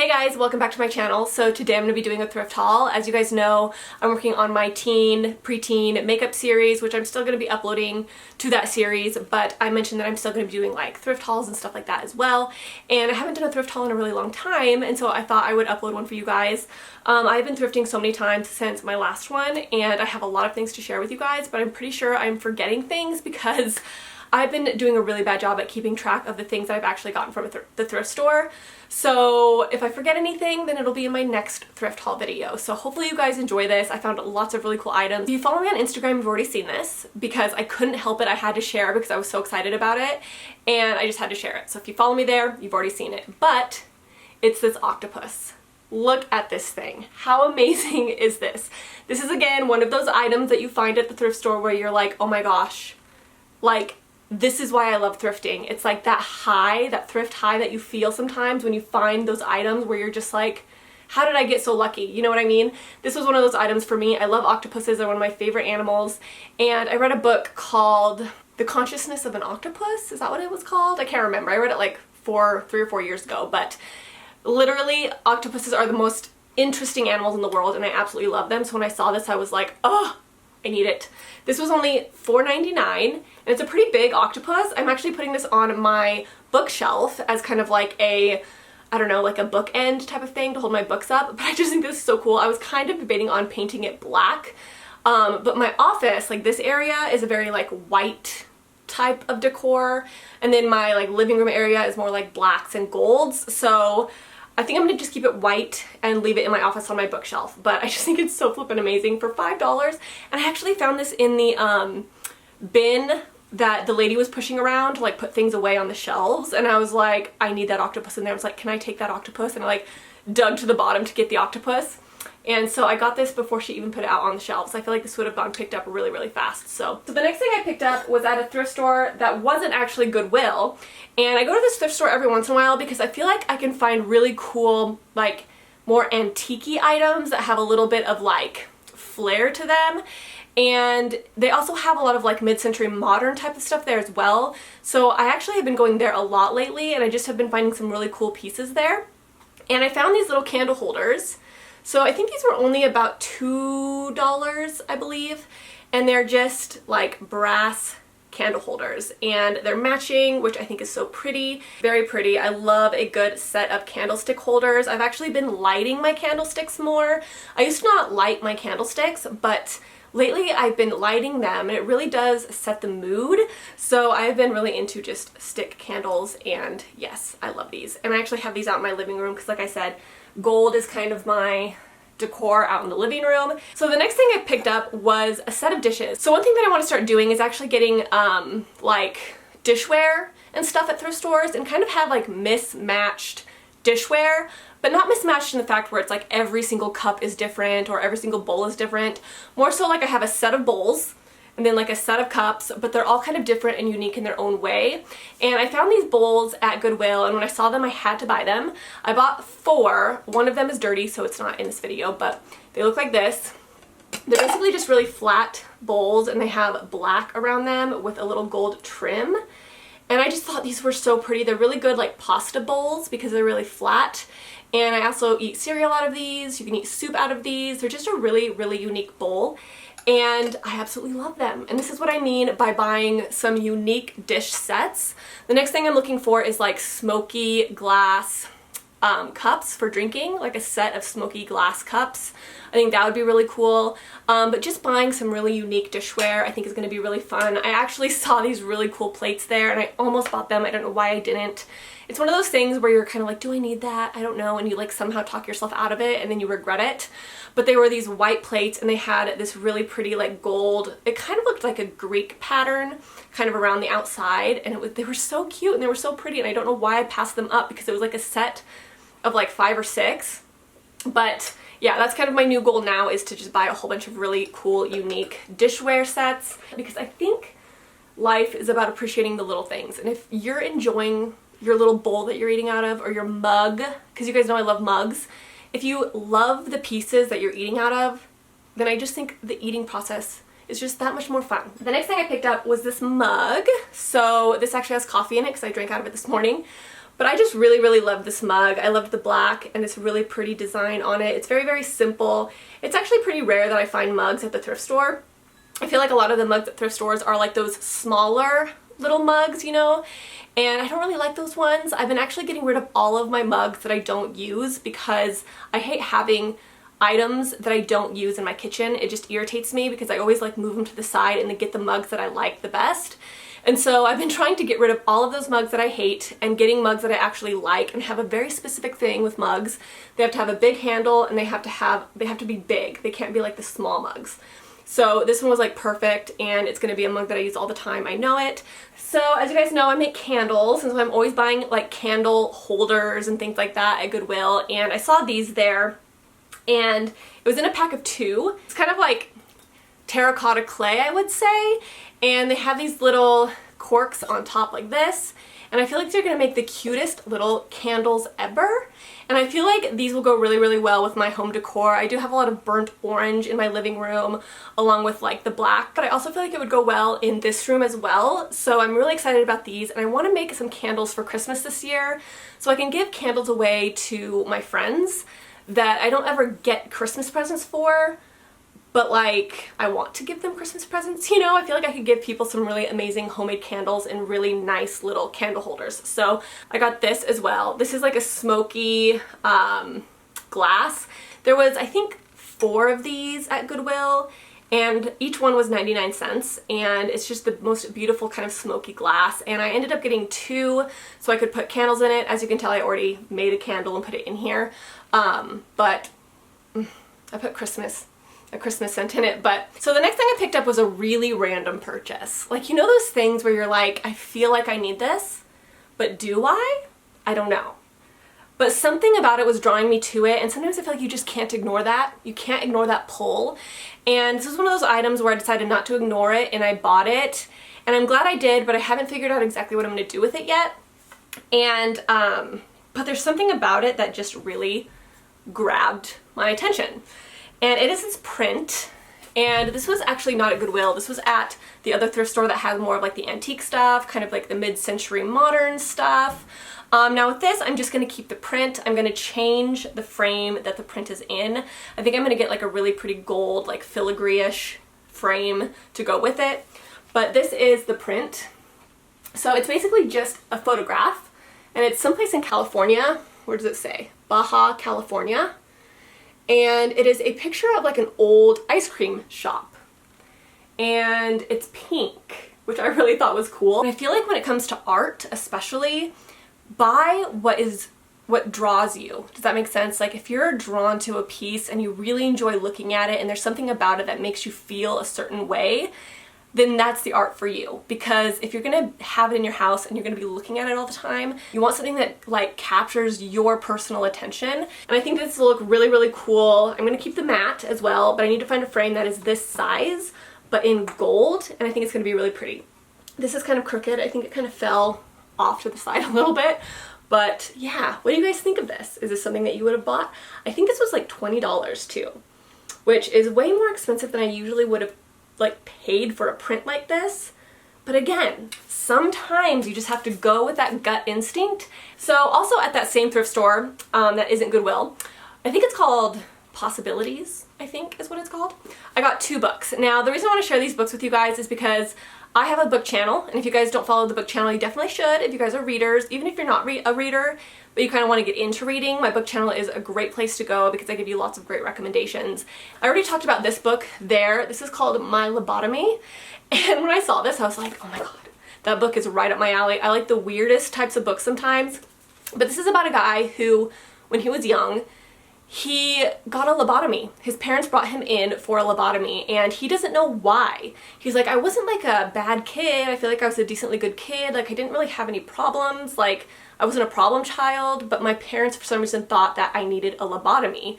Hey guys, welcome back to my channel. So today I'm going to be doing a thrift haul. As you guys know, I'm working on my teen, preteen makeup series, which I'm still going to be uploading to that series, but I mentioned that I'm still going to be doing like thrift hauls and stuff like that as well. And I haven't done a thrift haul in a really long time, and so I thought I would upload one for you guys. I've been thrifting so many times since my last one, and I have a lot of things to share with you guys, but I'm pretty sure I'm forgetting things because I've been doing a really bad job at keeping track of the things that I've actually gotten from the thrift store. So if I forget anything, then it'll be in my next thrift haul video. So hopefully you guys enjoy this. I found lots of really cool items. If you follow me on Instagram, you've already seen this because I couldn't help it. I had to share because I was so excited about it and I just had to share it. So if you follow me there, you've already seen it. But it's this octopus. Look at this thing. How amazing is this? This is again one of those items that you find at the thrift store where you're like, oh my gosh, like, this is why I love thrifting. It's like that high, that thrift high that you feel sometimes when you find those items where you're just like, how did I get so lucky? You know what I mean? This was one of those items for me. I love octopuses. They're one of my favorite animals. And I read a book called The Consciousness of an Octopus. Is that what it was called? I can't remember. I read it like 3 or 4 years ago, but literally octopuses are the most interesting animals in the world and I absolutely love them. So when I saw this, I was like, oh, I need it. This was only $4.99 and it's a pretty big octopus. I'm actually putting this on my bookshelf as kind of like a, I don't know, like a bookend type of thing to hold my books up, but I just think this is so cool. I was kind of debating on painting it black, but my office, like this area is a very like white type of decor, and then my like living room area is more like blacks and golds, so I think I'm gonna just keep it white and leave it in my office on my bookshelf, but I just think it's so flippin' amazing for $5. And I actually found this in the bin that the lady was pushing around to like put things away on the shelves, and I was like, I need that octopus in there. I was like, can I take that octopus? And I like dug to the bottom to get the octopus. And so I got this before she even put it out on the shelves. I feel like this would have gotten picked up really, really fast. So the next thing I picked up was at a thrift store that wasn't actually Goodwill. And I go to this thrift store every once in a while because I feel like I can find really cool, like more antique-y items that have a little bit of like flair to them. And they also have a lot of like mid-century modern type of stuff there as well. So I actually have been going there a lot lately and I just have been finding some really cool pieces there. And I found these little candle holders. So I think these were only about $2, I believe, and they're just like brass candle holders and they're matching, which I think is so pretty. Very pretty. I love a good set of candlestick holders. I've actually been lighting my candlesticks more. I used to not light my candlesticks, but lately I've been lighting them and it really does set the mood. So I've been really into just stick candles, and yes, I love these. And I actually have these out in my living room because like I said, gold is kind of my decor out in the living room. So the next thing I picked up was a set of dishes. So one thing that I want to start doing is actually getting like dishware and stuff at thrift stores and kind of have like mismatched dishware, but not mismatched in the fact where it's like every single cup is different or every single bowl is different. More so like I have a set of bowls and then like a set of cups, but they're all kind of different and unique in their own way. And I found these bowls at Goodwill, and when I saw them, I had to buy them. I bought 4. One of them is dirty, so it's not in this video, but they look like this. They're basically just really flat bowls, and they have black around them with a little gold trim. And I just thought these were so pretty. They're really good like pasta bowls because they're really flat. And I also eat cereal out of these. You can eat soup out of these. They're just a really, really unique bowl. And I absolutely love them. And this is what I mean by buying some unique dish sets. The next thing I'm looking for is like smoky glass cups for drinking, like a set of smoky glass cups. I think that would be really cool. But just buying some really unique dishware I think is going to be really fun. I actually saw these really cool plates there and I almost bought them. I don't know why I didn't. It's one of those things where you're kind of like, do I need that? I don't know. And you like somehow talk yourself out of it and then you regret it. But they were these white plates and they had this really pretty like gold, it kind of looked like a Greek pattern kind of around the outside, and they were so cute and they were so pretty, and I don't know why I passed them up because it was like a set of like 5 or 6. But yeah, that's kind of my new goal now, is to just buy a whole bunch of really cool unique dishware sets, because I think life is about appreciating the little things. And if you're enjoying your little bowl that you're eating out of, or your mug, because you guys know I love mugs, if you love the pieces that you're eating out of, then I just think the eating process is just that much more fun. The next thing I picked up was this mug. So this actually has coffee in it because I drank out of it this morning. But I just really, really love this mug. I loved the black and this really pretty design on it. It's very, very simple. It's actually pretty rare that I find mugs at the thrift store. I feel like a lot of the mugs at thrift stores are like those smaller little mugs, you know, and I don't really like those ones. I've been actually getting rid of all of my mugs that I don't use because I hate having items that I don't use in my kitchen. It just irritates me because I always like move them to the side and then get the mugs that I like the best. And so I've been trying to get rid of all of those mugs that I hate and getting mugs that I actually like, and have a very specific thing with mugs. They have to have a big handle and they have to be big. They can't be like the small mugs. So this one was like perfect, and it's going to be a mug that I use all the time. I know it. So as you guys know, I make candles, and so I'm always buying like candle holders and things like that at Goodwill, and I saw these there, and it was in a pack of 2. It's kind of like terracotta clay, I would say, and they have these little corks on top like this, and I feel like they're going to make the cutest little candles ever. And I feel like these will go really, really well with my home decor. I do have a lot of burnt orange in my living room along with like the black, but I also feel like it would go well in this room as well. So I'm really excited about these, and I want to make some candles for Christmas this year so I can give candles away to my friends that I don't ever get Christmas presents for, but like I want to give them Christmas presents, you know? I feel like I could give people some really amazing homemade candles in really nice little candle holders. So I got this as well. This is like a smoky glass. There was, I think, 4 of these at Goodwill, and each one was 99 cents, and it's just the most beautiful kind of smoky glass. And I ended up getting 2 so I could put candles in it. As you can tell, I already made a candle and put it in here, but I put a Christmas scent in it. But so the next thing I picked up was a really random purchase. Like, you know those things where you're like, I feel like I need this, but do I? I don't know. But something about it was drawing me to it, and sometimes I feel like you just can't ignore that. You can't ignore that pull. And this was one of those items where I decided not to ignore it, and I bought it. And I'm glad I did, but I haven't figured out exactly what I'm going to do with it yet. And, but there's something about it that just really grabbed my attention. And it is this print, and this was actually not at Goodwill. This was at the other thrift store that had more of like the antique stuff, kind of like the mid-century modern stuff. Now with this, I'm just going to keep the print. I'm going to change the frame that the print is in. I think I'm going to get like a really pretty gold, like filigree-ish frame to go with it. But this is the print. So it's basically just a photograph, and it's someplace in California. Where does it say? Baja, California. And it is a picture of like an old ice cream shop. And it's pink, which I really thought was cool. And I feel like when it comes to art, especially, buy what draws you. Does that make sense? Like if you're drawn to a piece and you really enjoy looking at it and there's something about it that makes you feel a certain way, then that's the art for you. Because if you're gonna have it in your house and you're gonna be looking at it all the time, you want something that like captures your personal attention. And I think this will look really, really cool. I'm gonna keep the mat as well, but I need to find a frame that is this size, but in gold, and I think it's gonna be really pretty. This is kind of crooked. I think it kind of fell off to the side a little bit, but yeah, what do you guys think of this? Is this something that you would have bought? I think this was like $20 too, which is way more expensive than I usually would have like paid for a print like this. But again, sometimes you just have to go with that gut instinct. So also at that same thrift store that isn't Goodwill, I think it's called Possibilities, I think is what it's called. I got 2 books. Now the reason I want to share these books with you guys is because I have a book channel, and if you guys don't follow the book channel, you definitely should if you guys are readers. Even if you're not a reader, but you kind of want to get into reading, my book channel is a great place to go because I give you lots of great recommendations. I already talked about this book there. This is called My Lobotomy, and when I saw this, I was like, oh my god, that book is right up my alley. I like the weirdest types of books sometimes, but this is about a guy who, when he was young, he got a lobotomy. His parents brought him in for a lobotomy, and he doesn't know why. He's like, I wasn't like a bad kid. I feel like I was a decently good kid. Like I didn't really have any problems. Like I wasn't a problem child, but my parents for some reason thought that I needed a lobotomy.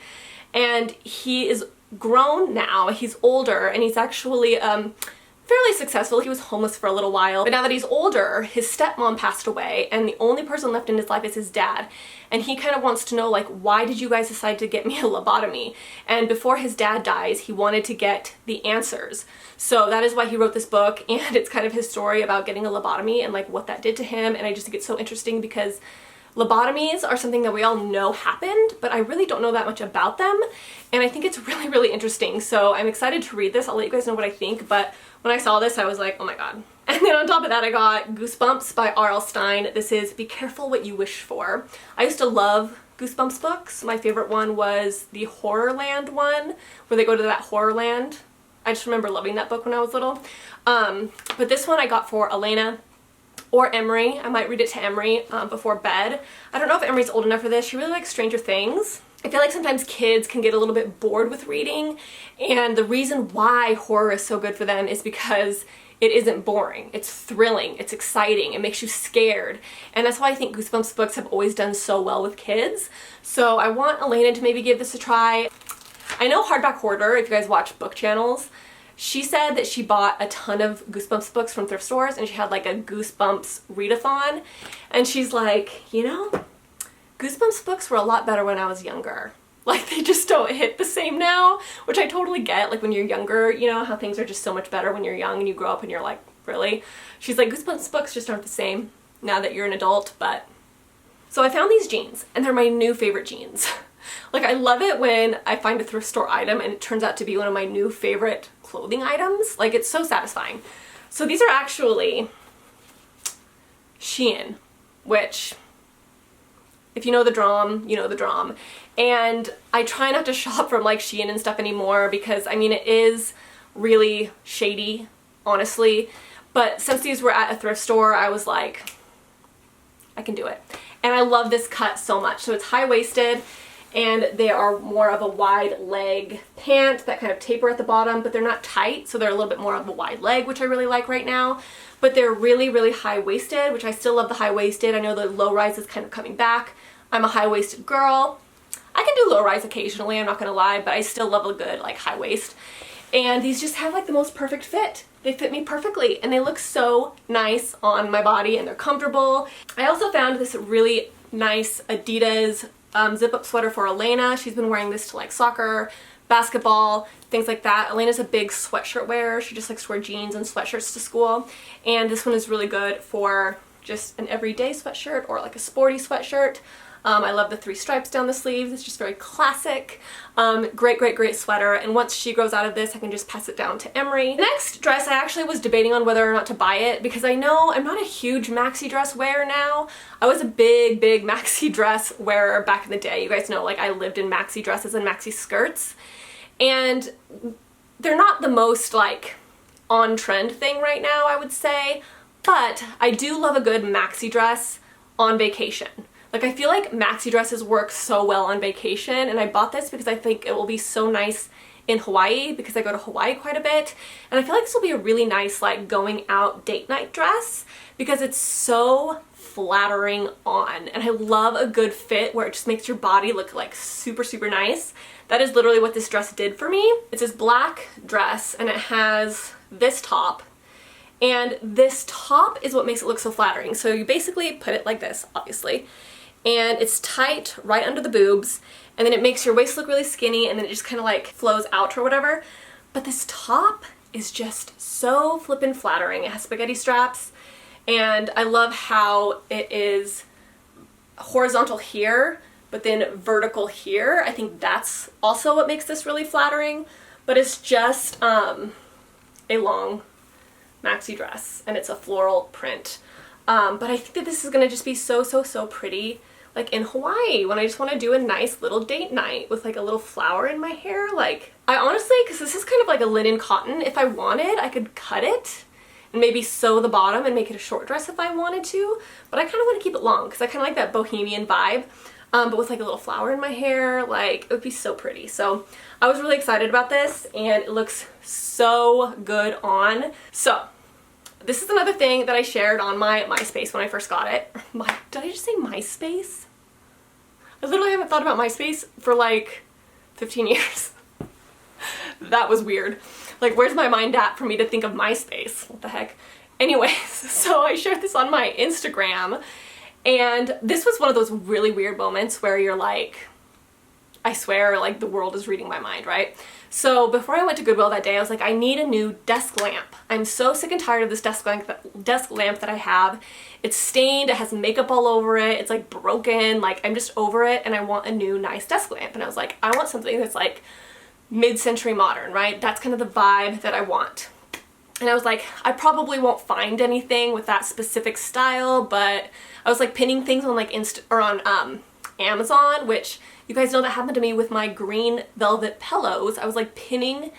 And he is grown now. He's older, and he's actually fairly successful. He was homeless for a little while, but now that he's older, his stepmom passed away, and the only person left in his life is his dad. And he kind of wants to know, like, why did you guys decide to get me a lobotomy? And before his dad dies, he wanted to get the answers. So that is why he wrote this book, and it's kind of his story about getting a lobotomy and like what that did to him. And I just think it's so interesting because Lobotomies are something that we all know happened, but I really don't know that much about them, and I think it's really, really interesting. So I'm excited to read this. I'll let you guys know what I think, but when I saw this, I was like, oh my god. And then on top of that, I got Goosebumps by R.L. Stine. This is Be Careful What You Wish For. I used to love Goosebumps books. My favorite one was the Horrorland one, where they go to that horror land. I just remember loving that book when I was little. But this one I got for Elena or Emery. I might read it to Emery before bed. I don't know if Emery's old enough for this. She really likes Stranger Things. I feel like sometimes kids can get a little bit bored with reading, and the reason why horror is so good for them is because it isn't boring. It's thrilling, it's exciting, it makes you scared, and that's why I think Goosebumps books have always done so well with kids. So I want Elena to maybe give this a try. I know Hardback Hoarder, if you guys watch book channels, she said that she bought a ton of Goosebumps books from thrift stores, and she had like a Goosebumps readathon, and she's like, you know, Goosebumps books were a lot better when I was younger. Like, they just don't hit the same now, which I totally get. Like, when you're younger, you know, how things are just so much better when you're young and you grow up and you're like, really? She's like, Goosebumps books just aren't the same now that you're an adult, but... So I found these jeans, and they're my new favorite jeans. Like, I love it when I find a thrift store item and it turns out to be one of my new favorite clothing items. Like, it's so satisfying. So these are actually Shein, which... if you know the drum, you know the drum. And I try not to shop from like Shein and stuff anymore because, I mean, it is really shady, honestly. But since these were at a thrift store, I was like, I can do it. And I love this cut so much. So it's high-waisted, and they are more of a wide leg pant that kind of taper at the bottom, but they're not tight, so they're a little bit more of a wide leg, which I really like right now. But they're really, really high-waisted, which I still love the high-waisted. I know the low-rise is kind of coming back. I'm a high-waisted girl. I can do low-rise occasionally, I'm not gonna lie, but I still love a good, like, high waist. And these just have, like, the most perfect fit. They fit me perfectly, and they look so nice on my body, and they're comfortable. I also found this really nice Adidas zip-up sweater for Elena. She's been wearing this to, like, soccer, basketball, things like that. Elena's a big sweatshirt wearer. She just likes to wear jeans and sweatshirts to school. And this one is really good for just an everyday sweatshirt or like a sporty sweatshirt. I love the 3 stripes down the sleeves. It's just very classic. Great, great, great sweater. And once she grows out of this, I can just pass it down to Emery. Next dress, I actually was debating on whether or not to buy it because I know I'm not a huge maxi dress wearer now. I was a big, big maxi dress wearer back in the day. You guys know, like, I lived in maxi dresses and maxi skirts. And they're not the most, like, on-trend thing right now, I would say. But I do love a good maxi dress on vacation. Like, I feel like maxi dresses work so well on vacation, and I bought this because I think it will be so nice in Hawaii because I go to Hawaii quite a bit. And I feel like this will be a really nice, like, going out date night dress because it's so flattering on. And I love a good fit where it just makes your body look, like, super, super nice. That is literally what this dress did for me. It's this black dress, and it has this top. And this top is what makes it look so flattering. So you basically put it like this, obviously. And it's tight right under the boobs, and then it makes your waist look really skinny, and then it just kind of like flows out or whatever. But this top is just so flippin' flattering. It has spaghetti straps, and I love how it is horizontal here, but then vertical here. I think that's also what makes this really flattering, but it's just a long maxi dress, and it's a floral print. But I think that this is gonna just be so, so, so pretty, like in Hawaii, when I just want to do a nice little date night with like a little flower in my hair. Like, I honestly, because this is kind of like a linen cotton, if I wanted, I could cut it and maybe sew the bottom and make it a short dress if I wanted to, but I kind of want to keep it long because I kind of like that bohemian vibe, but with like a little flower in my hair. Like, it would be so pretty. So I was really excited about this, and it looks so good on. So this is another thing that I shared on my MySpace when I first got it. Did I just say MySpace? I literally haven't thought about MySpace for like 15 years. That was weird. Like, where's my mind at for me to think of MySpace? What the heck? Anyways, so I shared this on my Instagram, and this was one of those really weird moments where you're like, I swear, like, the world is reading my mind, right? So before I went to Goodwill that day, I was like, I need a new desk lamp. I'm so sick and tired of this desk lamp that I have. It's stained, it has makeup all over it, it's like broken, like I'm just over it, and I want a new nice desk lamp. And I was like, I want something that's like mid-century modern, right? That's kind of the vibe that I want. And I was like, I probably won't find anything with that specific style, but I was like pinning things on like Amazon, which you guys know that happened to me with my green velvet pillows. I was like pinning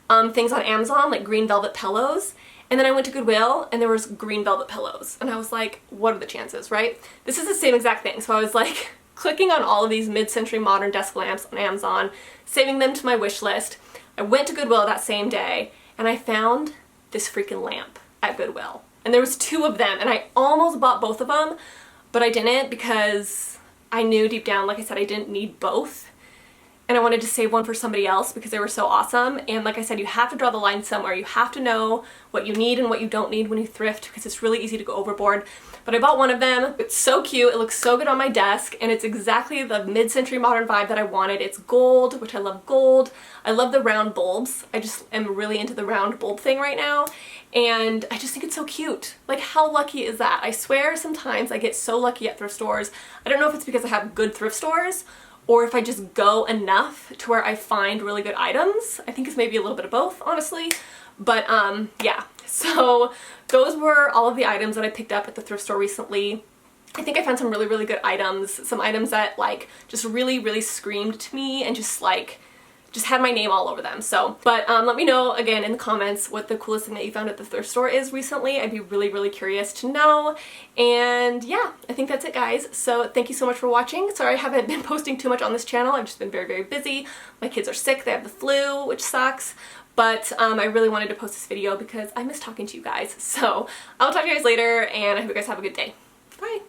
things on Amazon, like green velvet pillows. And then I went to Goodwill and there was green velvet pillows. And I was like, what are the chances, right? This is the same exact thing. So I was like clicking on all of these mid-century modern desk lamps on Amazon, saving them to my wish list. I went to Goodwill that same day and I found this freaking lamp at Goodwill. And there was 2 of them and I almost bought both of them, but I didn't because I knew deep down, like I said, I didn't need both. And I wanted to save one for somebody else because they were so awesome. And like I said, you have to draw the line somewhere. You have to know what you need and what you don't need when you thrift because it's really easy to go overboard. But I bought one of them. It's so cute. It looks so good on my desk and it's exactly the mid-century modern vibe that I wanted. It's gold, which I love gold. I love the round bulbs. I just am really into the round bulb thing right now. And I just think it's so cute. Like, how lucky is that? I swear sometimes I get so lucky at thrift stores. I don't know if it's because I have good thrift stores or if I just go enough to where I find really good items. I think it's maybe a little bit of both, honestly. But yeah, so those were all of the items that I picked up at the thrift store recently. I think I found some really, really good items. Some items that like just really, really screamed to me and just had my name all over them. So, but let me know again in the comments what the coolest thing that you found at the thrift store is recently. I'd be really, really curious to know. And yeah, I think that's it, guys. So thank you so much for watching. Sorry I haven't been posting too much on this channel. I've just been very, very busy. My kids are sick. They have the flu, which sucks. But I really wanted to post this video because I miss talking to you guys. So I'll talk to you guys later and I hope you guys have a good day. Bye.